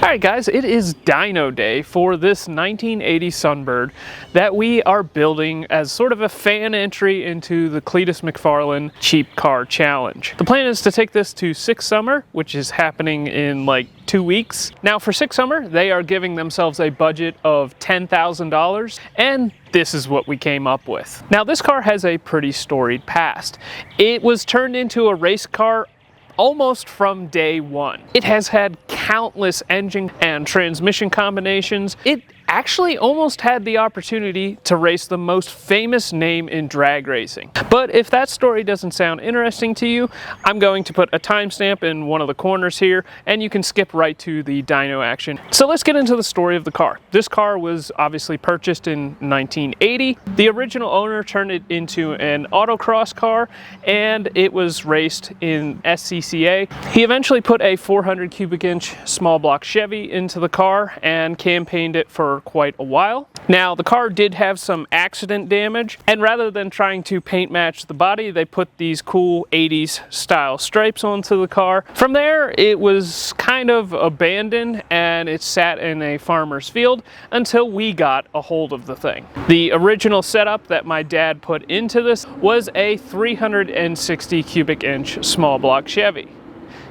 Alright guys, it is dyno day for this 1980 Sunbird that we are building as sort of a fan entry into the Cletus McFarlane Cheap Car Challenge. The plan is to take this to Six Summer, which is happening in like 2 weeks. Now for Six Summer, they are giving themselves a budget of $10,000, and this is what we came up with. Now this car has a pretty storied past. It was turned into a race car almost from day one. It has had countless engine and transmission combinations. It actually almost had the opportunity to race the most famous name in drag racing. But if that story doesn't sound interesting to you, I'm going to put a timestamp in one of the corners here, and you can skip right to the dyno action. So let's get into the story of the car. This car was obviously purchased in 1980. The original owner turned it into an autocross car, and it was raced in SCCA. He eventually put a 400 cubic inch small block Chevy into the car and campaigned it for quite a while. Now the car did have some accident damage, and rather than trying to paint match the body, they put these cool 80s style stripes onto the car. From there it was kind of abandoned and it sat in a farmer's field until we got a hold of the thing. The original setup that my dad put into this was a 360 cubic inch small block Chevy.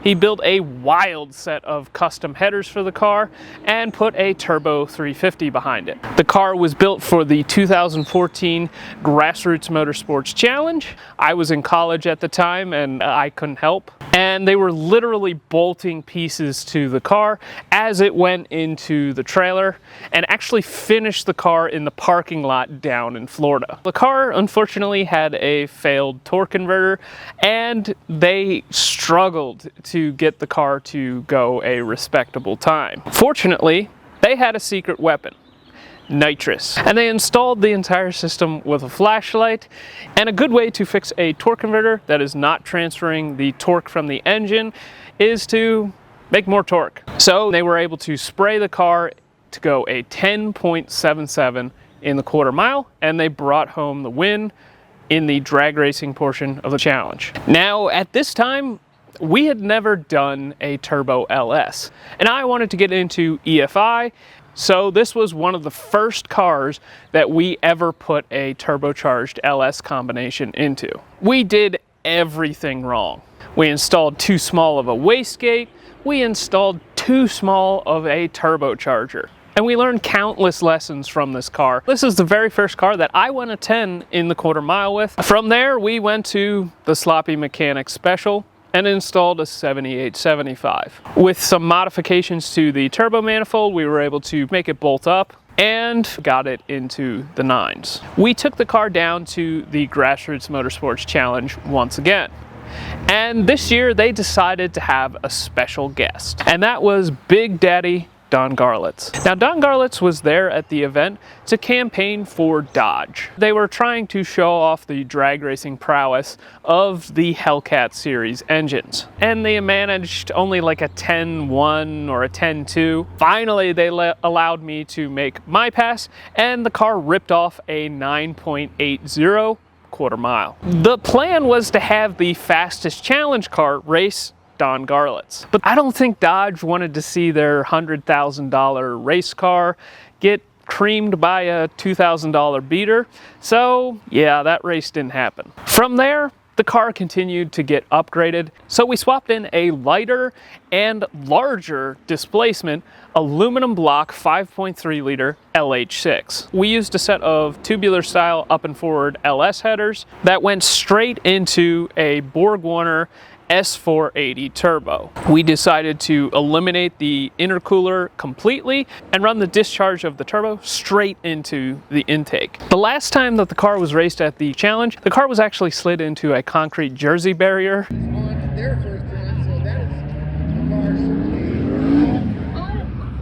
He built a wild set of custom headers for the car and put a turbo 350 behind it. The car was built for the 2014 Grassroots Motorsports Challenge. I was in college at the time and I couldn't help. And they were literally bolting pieces to the car as it went into the trailer and actually finished the car in the parking lot down in Florida. The car unfortunately had a failed torque converter, and they struggled to get the car to go a respectable time. Fortunately, they had a secret weapon: nitrous. And they installed the entire system with a flashlight. And a good way to fix a torque converter that is not transferring the torque from the engine is to make more torque. So they were able to spray the car to go a 10.77 in the quarter mile, and they brought home the win in the drag racing portion of the challenge. Now at this time, we had never done a turbo LS, and I wanted to get into EFI. So this was one of the first cars that we ever put a turbocharged LS combination into. We did everything wrong. We installed too small of a wastegate, we installed too small of a turbocharger, and we learned countless lessons from this car. This is the very first car that I went a 10 in the quarter mile with. From there, we went to the Sloppy Mechanic Special and installed a 7875. With some modifications to the turbo manifold, we were able to make it bolt up and got it into the 9s. We took the car down to the Grassroots Motorsports Challenge once again. And this year they decided to have a special guest, and that was Big Daddy Don Garlits. Now Don Garlits was there at the event to campaign for Dodge. They were trying to show off the drag racing prowess of the Hellcat series engines, and they managed only like a 10.1 or a 10.2. Finally they allowed me to make my pass, and the car ripped off a 9.80 quarter mile. The plan was to have the fastest challenge car race Don Garlits, but I don't think Dodge wanted to see their $100,000 race car get creamed by a $2,000 beater, so yeah, that race didn't happen. From there, the car continued to get upgraded, so we swapped in a lighter and larger displacement aluminum block 5.3 liter LH6. We used a set of tubular style up and forward LS headers that went straight into a Borg Warner S480 turbo. We decided to eliminate the intercooler completely and run the discharge of the turbo straight into the intake. The last time that the car was raced at the challenge, the car was actually slid into a concrete jersey barrier. On their first run, so that is the car certainly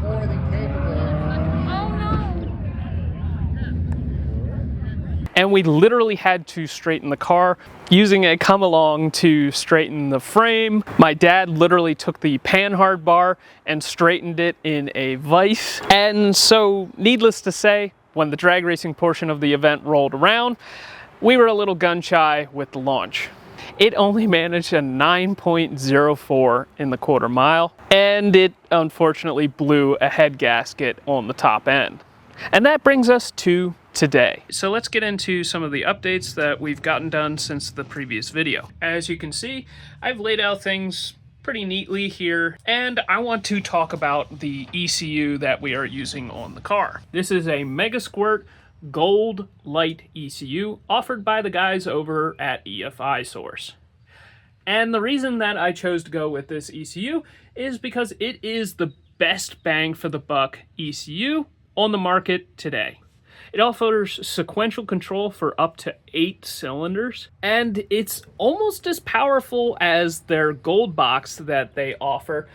more than capable. And we literally had to straighten the car using a come along to straighten the frame. My dad literally took the panhard bar and straightened it in a vise. And so, needless to say, when the drag racing portion of the event rolled around, we were a little gun shy with the launch. it only managed a 9.04 in the quarter mile, and it unfortunately blew a head gasket on the top end. And that brings us to today. So let's get into some of the updates that we've gotten done since the previous video. As you can see, I've laid out things pretty neatly here, and I want to talk about the ECU that we are using on the car. This is a Mega Squirt Gold Light ECU offered by the guys over at EFI Source. And the reason that I chose to go with this ECU is because it is the best bang for the buck ECU on the market today. It offers sequential control for up to 8 cylinders, and it's almost as powerful as their gold box that they offer,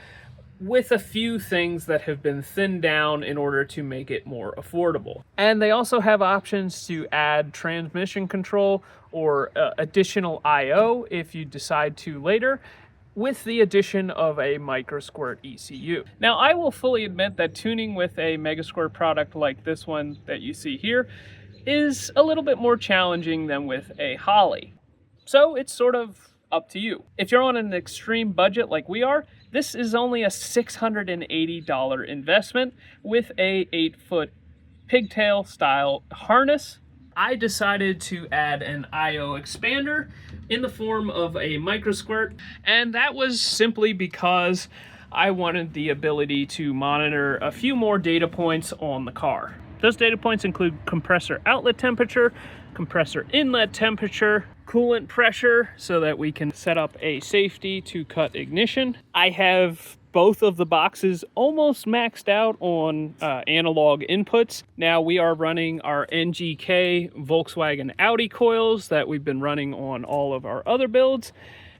with a few things that have been thinned down in order to make it more affordable. And they also have options to add transmission control or additional I/O if you decide to later, with the addition of a Micro Squirt ECU. Now, I will fully admit that tuning with a Mega Squirt product like this one that you see here is a little bit more challenging than with a Holley. So it's sort of up to you. If you're on an extreme budget like we are, this is only a $680 investment with a 8-foot pigtail style harness. I decided to add an I/O expander in the form of a Micro Squirt, and that was simply because I wanted the ability to monitor a few more data points on the car. Those data points include compressor outlet temperature, compressor inlet temperature, coolant pressure, so that we can set up a safety to cut ignition. I have both of the boxes almost maxed out on analog inputs. Now we are running our NGK Volkswagen Audi coils that we've been running on all of our other builds,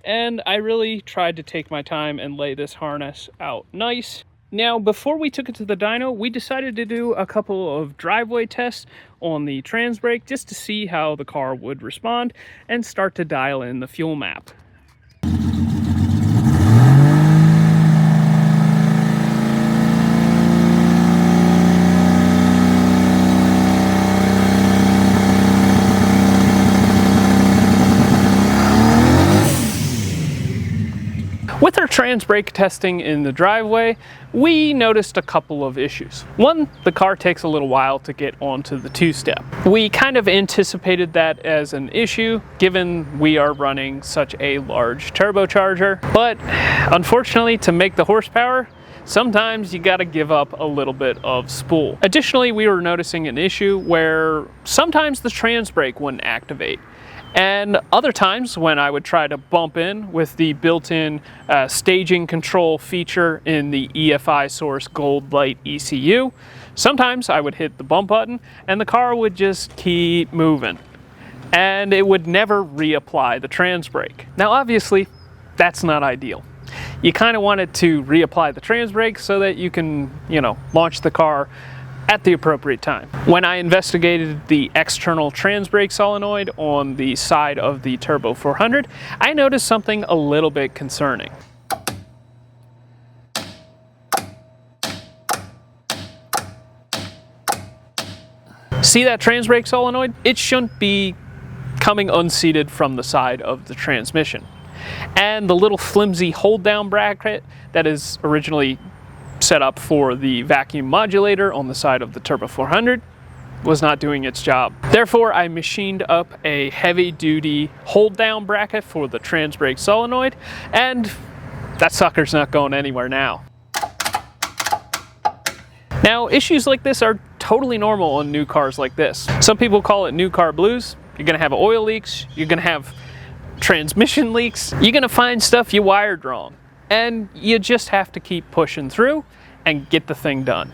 and I really tried to take my time and lay this harness out nice. Now, before we took it to the dyno, we decided to do a couple of driveway tests on the trans brake just to see how the car would respond and start to dial in the fuel map. With our trans brake testing in the driveway, we noticed a couple of issues. One, the car takes a little while to get onto the two-step. We kind of anticipated that as an issue, given we are running such a large turbocharger. But unfortunately, to make the horsepower, sometimes you gotta give up a little bit of spool. Additionally, we were noticing an issue where sometimes the trans brake wouldn't activate. And other times when I would try to bump in with the built-in staging control feature in the EFI Source Gold Light ECU, sometimes I would hit the bump button and the car would just keep moving. And it would never reapply the trans brake. Now obviously, that's not ideal. You kind of want it to reapply the trans brake so that you can, launch the car at the appropriate time. When I investigated the external trans brake solenoid on the side of the Turbo 400, I noticed something a little bit concerning. See that trans brake solenoid? It shouldn't be coming unseated from the side of the transmission. And the little flimsy hold down bracket that is originally set up for the vacuum modulator on the side of the Turbo 400 was not doing its job. Therefore, I machined up a heavy-duty hold-down bracket for the trans brake solenoid, and that sucker's not going anywhere now. Now, issues like this are totally normal on new cars like this. Some people call it new car blues. You're gonna have oil leaks, you're gonna have transmission leaks, you're gonna find stuff you wired wrong. And you just have to keep pushing through and get the thing done.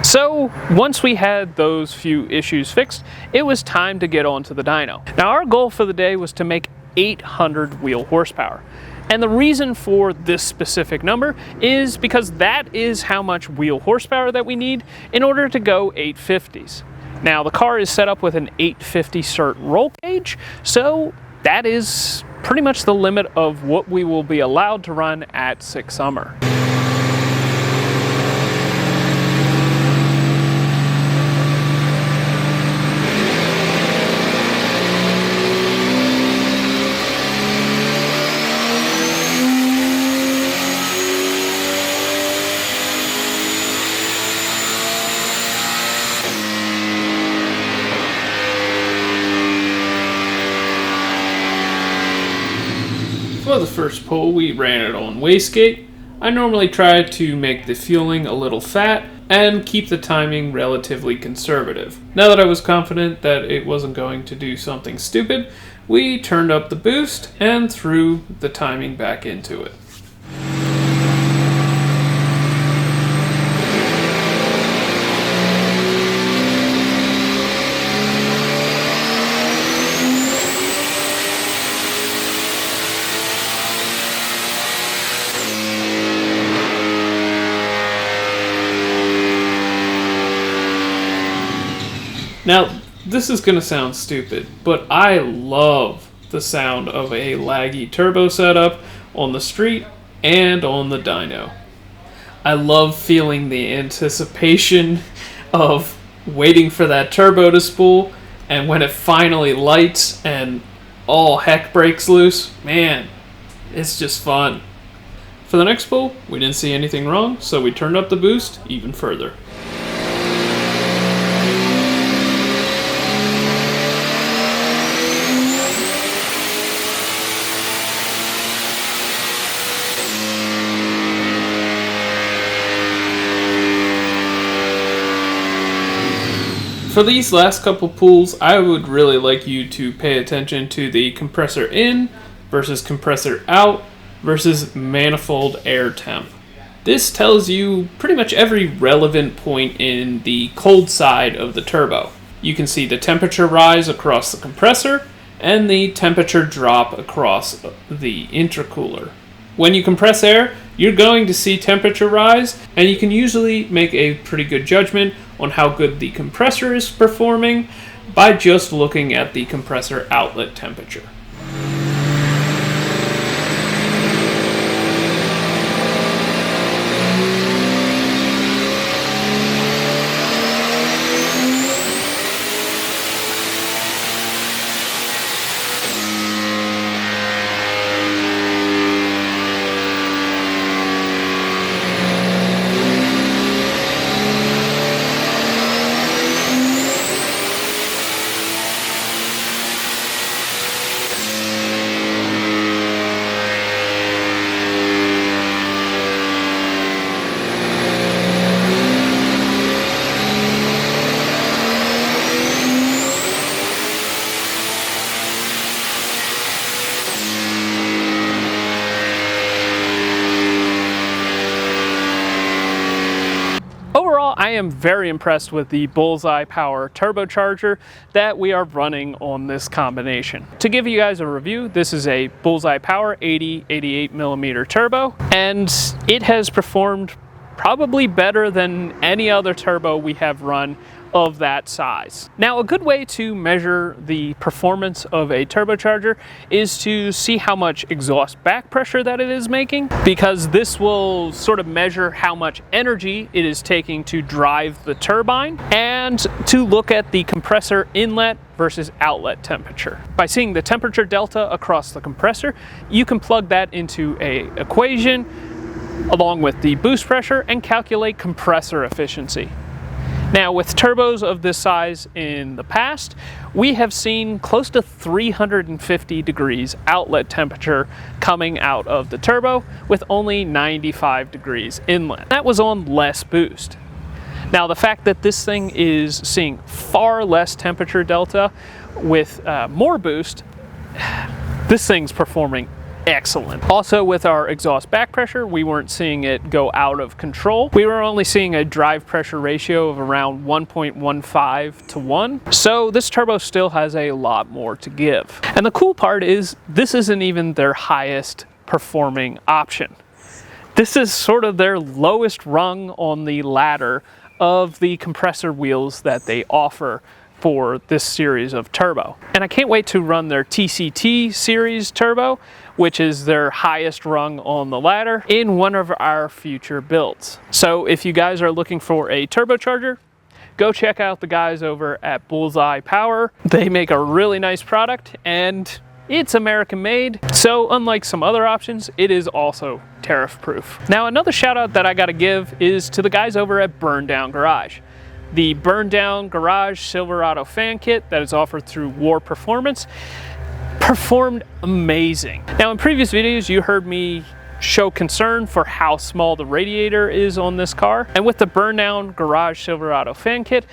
So once we had those few issues fixed, it was time to get onto the dyno. Now our goal for the day was to make 800 wheel horsepower. And the reason for this specific number is because that is how much wheel horsepower that we need in order to go 850s. Now the car is set up with an 850 cert roll cage, so that is pretty much the limit of what we will be allowed to run at 6 Summer. For the first pull, we ran it on wastegate. I normally try to make the fueling a little fat and keep the timing relatively conservative. Now that I was confident that it wasn't going to do something stupid, we turned up the boost and threw the timing back into it. Now, this is going to sound stupid, but I love the sound of a laggy turbo setup on the street and on the dyno. I love feeling the anticipation of waiting for that turbo to spool, and when it finally lights and all heck breaks loose, man, it's just fun. For the next pull, we didn't see anything wrong, so we turned up the boost even further. For these last couple pulls, I would really like you to pay attention to the compressor in versus compressor out versus manifold air temp. This tells you pretty much every relevant point in the cold side of the turbo. You can see the temperature rise across the compressor and the temperature drop across the intercooler. When you compress air, you're going to see temperature rise, and you can usually make a pretty good judgment on how good the compressor is performing by just looking at the compressor outlet temperature. I am very impressed with the Bullseye Power turbocharger that we are running on this combination. To give you guys a review, this is a Bullseye Power 88mm turbo, and it has performed probably better than any other turbo we have run of that size. Now, a good way to measure the performance of a turbocharger is to see how much exhaust back pressure that it is making, because this will sort of measure how much energy it is taking to drive the turbine, and to look at the compressor inlet versus outlet temperature. By seeing the temperature delta across the compressor, you can plug that into an equation along with the boost pressure and calculate compressor efficiency. Now, with turbos of this size in the past, we have seen close to 350 degrees outlet temperature coming out of the turbo with only 95 degrees inlet. That was on less boost. Now, the fact that this thing is seeing far less temperature delta with more boost, this thing's performing excellent. Also, with our exhaust back pressure, we weren't seeing it go out of control. We were only seeing a drive pressure ratio of around 1.15 to 1. So this turbo still has a lot more to give. And the cool part is this isn't even their highest performing option. This is sort of their lowest rung on the ladder of the compressor wheels that they offer for this series of turbo. And I can't wait to run their TCT series turbo, which is their highest rung on the ladder, in one of our future builds. So if you guys are looking for a turbocharger, go check out the guys over at Bullseye Power. They make a really nice product, and it's American made, so unlike some other options, it is also tariff proof. Now, another shout out that I gotta give is to the guys over at Burn Down Garage. The Burn Down Garage Silverado fan kit that is offered through War Performance performed amazing. Now in previous videos you heard me show concern for how small the radiator is on this car, and with the burn down garage Silverado fan kit,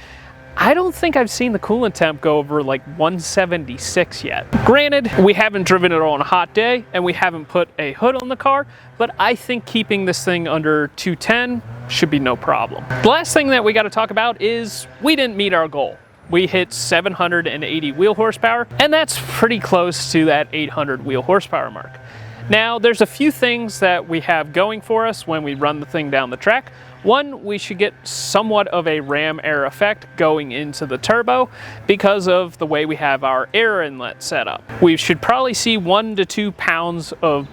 I don't think I've seen the coolant temp go over like 176 yet. Granted, we haven't driven it on a hot day and we haven't put a hood on the car, but I think keeping this thing under 210 should be no problem. The last thing that we got to talk about is we didn't meet our goal. We hit 780 wheel horsepower, and that's pretty close to that 800 wheel horsepower mark. Now, there's a few things that we have going for us when we run the thing down the track. One, we should get somewhat of a ram air effect going into the turbo because of the way we have our air inlet set up. We should probably see 1 to 2 pounds of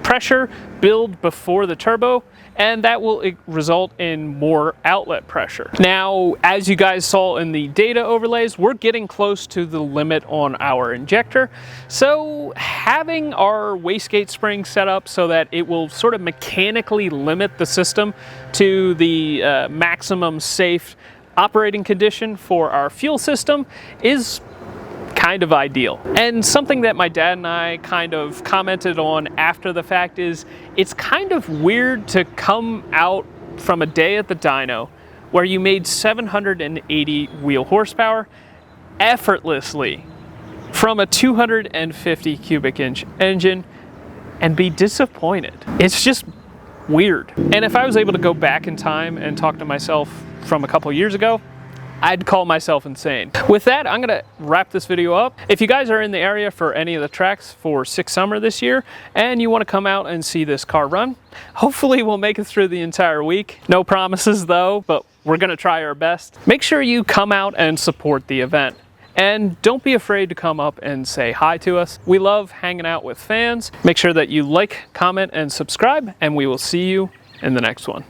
pressure build before the turbo, and that will result in more outlet pressure. Now, as you guys saw in the data overlays, we're getting close to the limit on our injector. So having our wastegate spring set up so that it will sort of mechanically limit the system to the maximum safe operating condition for our fuel system is kind of ideal. And something that my dad and I kind of commented on after the fact is it's kind of weird to come out from a day at the dyno where you made 780 wheel horsepower effortlessly from a 250 cubic inch engine and be disappointed. It's just weird. And if I was able to go back in time and talk to myself from a couple years ago, I'd call myself insane. With that, I'm gonna wrap this video up. If you guys are in the area for any of the tracks for Six Summer this year, and you wanna come out and see this car run, hopefully we'll make it through the entire week. No promises though, but we're gonna try our best. Make sure you come out and support the event. And don't be afraid to come up and say hi to us. We love hanging out with fans. Make sure that you like, comment, and subscribe, and we will see you in the next one.